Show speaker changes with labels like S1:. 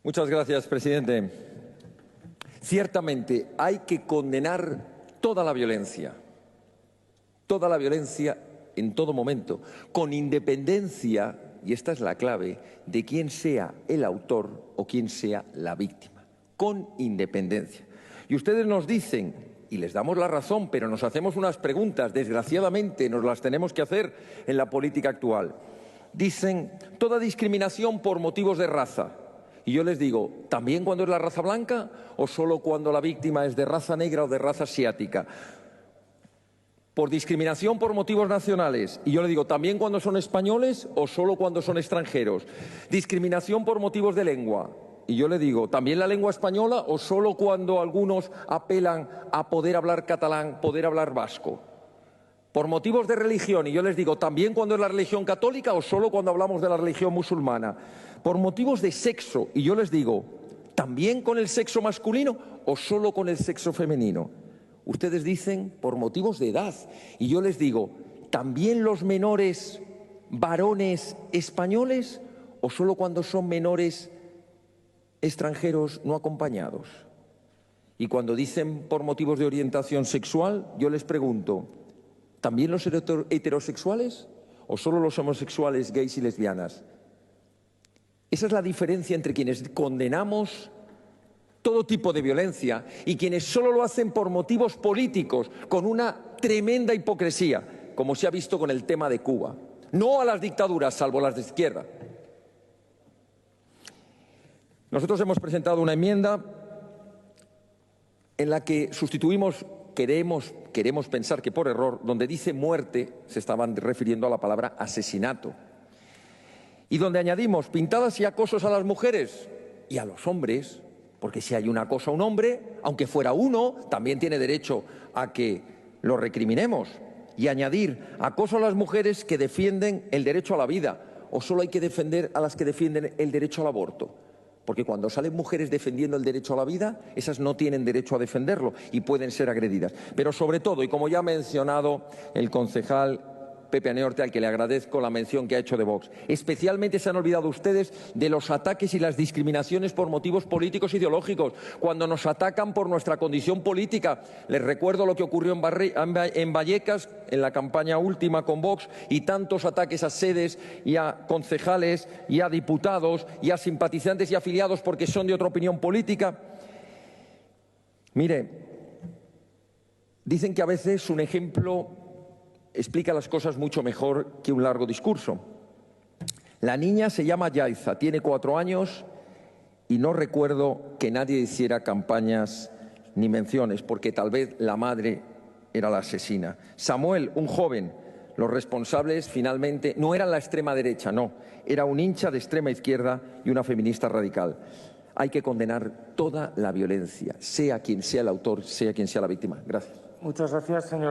S1: Muchas gracias, presidente. Ciertamente hay que condenar toda la violencia en todo momento, con independencia, y esta es la clave, de quién sea el autor o quién sea la víctima, con independencia. Y ustedes nos dicen, y les damos la razón, pero nos hacemos unas preguntas, desgraciadamente nos las tenemos que hacer en la política actual. Dicen, toda discriminación por motivos de raza. Y yo les digo, ¿también cuando es la raza blanca o solo cuando la víctima es de raza negra o de raza asiática? Por discriminación por motivos nacionales. Y yo le digo, ¿también cuando son españoles o solo cuando son extranjeros? Discriminación por motivos de lengua. Y yo le digo, ¿también la lengua española o solo cuando algunos apelan a poder hablar catalán, poder hablar vasco? Por motivos de religión, y yo les digo, ¿también cuando es la religión católica o solo cuando hablamos de la religión musulmana? Por motivos de sexo, y yo les digo, ¿también con el sexo masculino o solo con el sexo femenino? Ustedes dicen por motivos de edad, y yo les digo, ¿también los menores varones españoles o solo cuando son menores extranjeros no acompañados? Y cuando dicen por motivos de orientación sexual, yo les pregunto, ¿también los heterosexuales o solo los homosexuales, gays y lesbianas? Esa es la diferencia entre quienes condenamos todo tipo de violencia y quienes solo lo hacen por motivos políticos, con una tremenda hipocresía, como se ha visto con el tema de Cuba. No a las dictaduras, salvo las de izquierda. Nosotros hemos presentado una enmienda en la que sustituimos, queremos pensar que por error, donde dice muerte, se estaban refiriendo a la palabra asesinato. Y donde añadimos pintadas y acosos a las mujeres y a los hombres, porque si hay un acoso a un hombre, aunque fuera uno, también tiene derecho a que lo recriminemos. Y añadir acoso a las mujeres que defienden el derecho a la vida, o solo hay que defender a las que defienden el derecho al aborto. Porque cuando salen mujeres defendiendo el derecho a la vida, esas no tienen derecho a defenderlo y pueden ser agredidas. Pero sobre todo, y como ya ha mencionado el concejal Pepe Aneorte, al que le agradezco la mención que ha hecho de Vox, especialmente se han olvidado ustedes de los ataques y las discriminaciones por motivos políticos ideológicos, cuando nos atacan por nuestra condición política. Les recuerdo lo que ocurrió en Vallecas, en la campaña última con Vox, y tantos ataques a sedes y a concejales y a diputados y a simpatizantes y afiliados porque son de otra opinión política. Mire, dicen que a veces un ejemplo explica las cosas mucho mejor que un largo discurso. La niña se llama Yaiza, tiene 4 años y no recuerdo que nadie hiciera campañas ni menciones, porque tal vez la madre era la asesina. Samuel, un joven, los responsables finalmente no eran la extrema derecha, no, era un hincha de extrema izquierda y una feminista radical. Hay que condenar toda la violencia, sea quien sea el autor, sea quien sea la víctima. Gracias.
S2: Muchas gracias, señor.